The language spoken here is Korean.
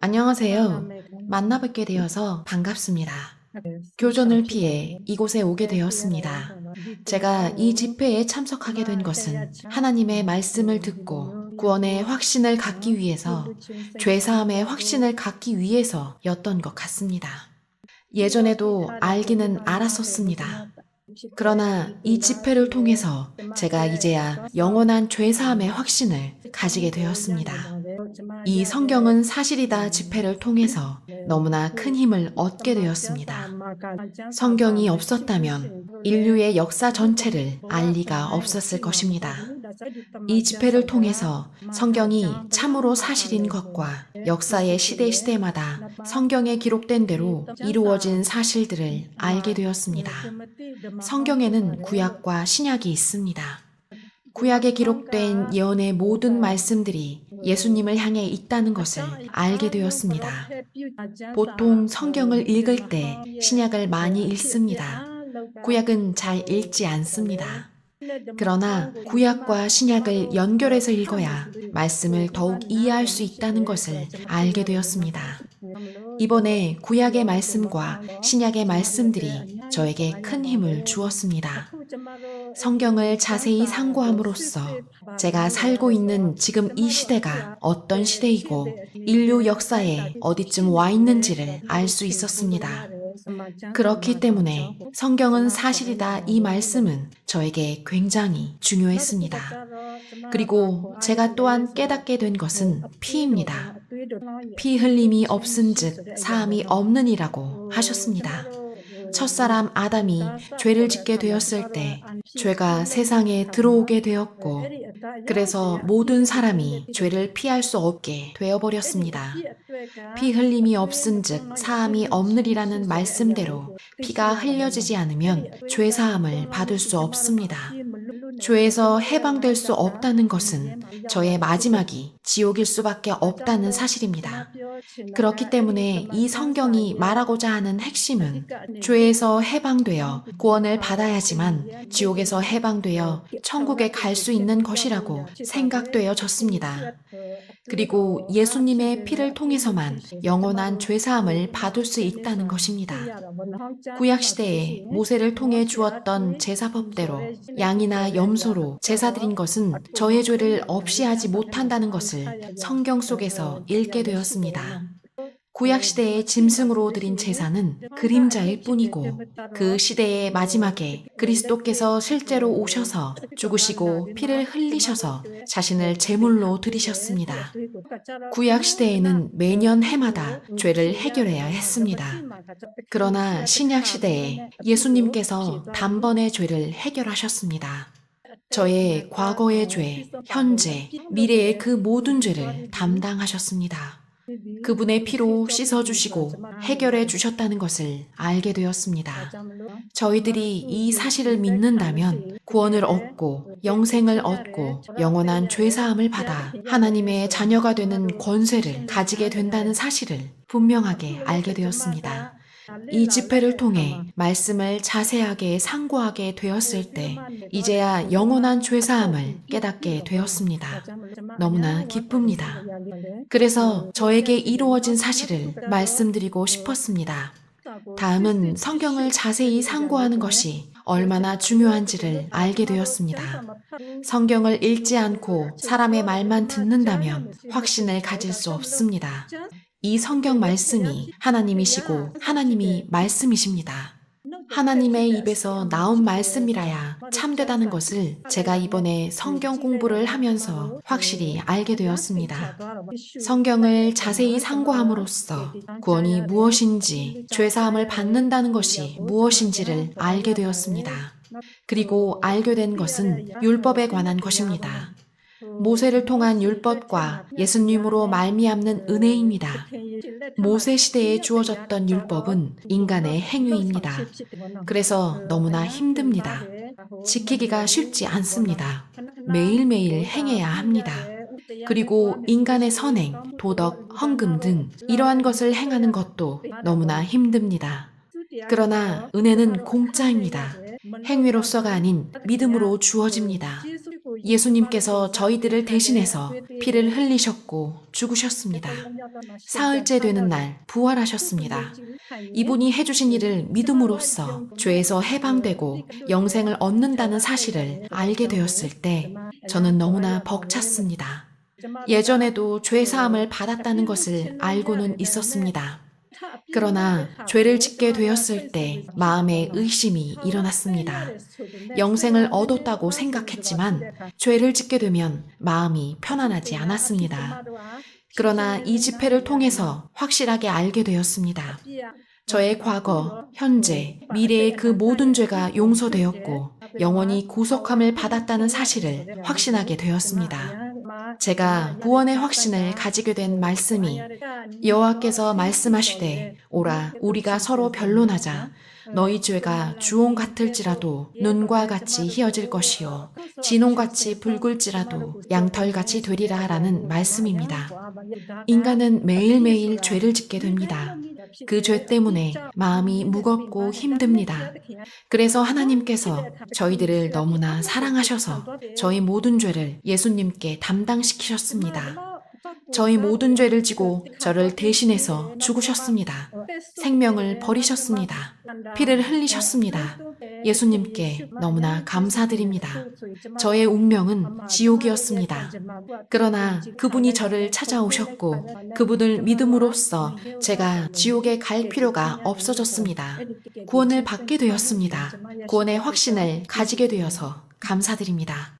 안녕하세요. 만나뵙게 되어서 반갑습니다. 교전을 피해 이곳에 오게 되었습니다. 제가 이 집회에 참석하게 된 것은 하나님의 말씀을 듣고 구원의 확신을 갖기 위해서, 죄사함의 확신을 갖기 위해서였던 것 같습니다. 예전에도 알기는 알았었습니다. 그러나 이 집회를 통해서 제가 이제야 영원한 죄사함의 확신을 가지게 되었습니다. 이 성경은 사실이다 집회를 통해서 너무나 큰 힘을 얻게 되었습니다. 성경이 없었다면 인류의 역사 전체를 알 리가 없었을 것입니다. 이 집회를 통해서 성경이 참으로 사실인 것과 역사의 시대마다 성경에 기록된 대로 이루어진 사실들을 알게 되었습니다. 성경에는 구약과 신약이 있습니다. 구약에 기록된 예언의 모든 말씀들이 예수님을 향해 있다는 것을 알게 되었습니다. 보통 성경을 읽을 때 신약을 많이 읽습니다. 구약은 잘 읽지 않습니다. 그러나 구약과 신약을 연결해서 읽어야 말씀을 더욱 이해할 수 있다는 것을 알게 되었습니다. 이번에 구약의 말씀과 신약의 말씀들이 저에게 큰 힘을 주었습니다. 성경을 자세히 상고함으로써 제가 살고 있는 지금 이 시대가 어떤 시대이고 인류 역사에 어디쯤 와 있는지를 알 수 있었습니다. 그렇기 때문에 성경은 사실이다 이 말씀은 저에게 굉장히 중요했습니다. 그리고 제가 또한 깨닫게 된 것은 피입니다. 피 흘림이 없은즉 사함이 없느니라고 하셨습니다. 첫사람 아담이 죄를 짓게 되었을 때 죄가 세상에 들어오게 되었고, 그래서 모든 사람이 죄를 피할 수 없게 되어버렸습니다. 피 흘림이 없은즉 사함이 없느리라는 말씀대로 피가 흘려지지 않으면 죄사함을 받을 수 없습니다. 죄에서 해방될 수 없다는 것은 저의 마지막이 지옥일 수밖에 없다는 사실입니다. 그렇기 때문에 이 성경이 말하고자 하는 핵심은 죄에서 해방되어 구원을 받아야지만 지옥에서 해방되어 천국에 갈 수 있는 것이라고 생각되어졌습니다. 그리고 예수님의 피를 통해서만 영원한 죄사함을 받을 수 있다는 것입니다. 구약시대에 모세를 통해 주었던 제사법대로 양이나 염소로 제사드린 것은 저의 죄를 없이 하지 못한다는 것을 성경 속에서 읽게 되었습니다. 구약시대의 짐승으로 드린 제사는 그림자일 뿐이고, 그 시대의 마지막에 그리스도께서 실제로 오셔서 죽으시고 피를 흘리셔서 자신을 제물로 드리셨습니다. 구약시대에는 매년 해마다 죄를 해결해야 했습니다. 그러나 신약시대에 예수님께서 단번에 죄를 해결하셨습니다. 저의 과거의 죄, 현재, 미래의 그 모든 죄를 담당하셨습니다. 그분의 피로 씻어주시고 해결해 주셨다는 것을 알게 되었습니다. 저희들이 이 사실을 믿는다면 구원을 얻고 영생을 얻고 영원한 죄사함을 받아 하나님의 자녀가 되는 권세를 가지게 된다는 사실을 분명하게 알게 되었습니다. 이 집회를 통해 말씀을 자세하게 상고하게 되었을 때 이제야 영원한 죄사함을 깨닫게 되었습니다. 너무나 기쁩니다. 그래서 저에게 이루어진 사실을 말씀드리고 싶었습니다. 다음은 성경을 자세히 상고하는 것이 얼마나 중요한지를 알게 되었습니다. 성경을 읽지 않고 사람의 말만 듣는다면 확신을 가질 수 없습니다. 이 성경 말씀이 하나님이시고 하나님이 말씀이십니다. 하나님의 입에서 나온 말씀이라야 참되다는 것을 제가 이번에 성경 공부를 하면서 확실히 알게 되었습니다. 성경을 자세히 상고함으로써 구원이 무엇인지, 죄사함을 받는다는 것이 무엇인지를 알게 되었습니다. 그리고 알게 된 것은 율법에 관한 것입니다. 모세를 통한 율법과 예수님으로 말미암는 은혜입니다. 모세 시대에 주어졌던 율법은 인간의 행위입니다. 그래서 너무나 힘듭니다. 지키기가 쉽지 않습니다. 매일매일 행해야 합니다. 그리고 인간의 선행, 도덕, 헌금 등 이러한 것을 행하는 것도 너무나 힘듭니다. 그러나 은혜는 공짜입니다. 행위로서가 아닌 믿음으로 주어집니다. 예수님께서 저희들을 대신해서 피를 흘리셨고 죽으셨습니다. 사흘째 되는 날 부활하셨습니다. 이분이 해주신 일을 믿음으로써 죄에서 해방되고 영생을 얻는다는 사실을 알게 되었을 때 저는 너무나 벅찼습니다. 예전에도 죄사함을 받았다는 것을 알고는 있었습니다. 그러나 죄를 짓게 되었을 때 마음에 의심이 일어났습니다. 영생을 얻었다고 생각했지만 죄를 짓게 되면 마음이 편안하지 않았습니다. 그러나 이 집회를 통해서 확실하게 알게 되었습니다. 저의 과거, 현재, 미래의 그 모든 죄가 용서되었고 영원히 구속함을 받았다는 사실을 확신하게 되었습니다. 제가 구원의 확신을 가지게 된 말씀이 여호와께서 말씀하시되 오라 우리가 서로 변론하자 너희 죄가 주홍 같을지라도 눈과 같이 희어질 것이요 진홍같이 붉을지라도 양털같이 되리라 라는 말씀입니다. 인간은 매일매일 죄를 짓게 됩니다. 그 죄 때문에 마음이 무겁고 힘듭니다. 그래서 하나님께서 저희들을 너무나 사랑하셔서 저희 모든 죄를 예수님께 담당시키셨습니다. 저희 모든 죄를 지고 저를 대신해서 죽으셨습니다. 생명을 버리셨습니다. 피를 흘리셨습니다. 예수님께 너무나 감사드립니다. 저의 운명은 지옥이었습니다. 그러나 그분이 저를 찾아오셨고 그분을 믿음으로써 제가 지옥에 갈 필요가 없어졌습니다. 구원을 받게 되었습니다. 구원의 확신을 가지게 되어서 감사드립니다.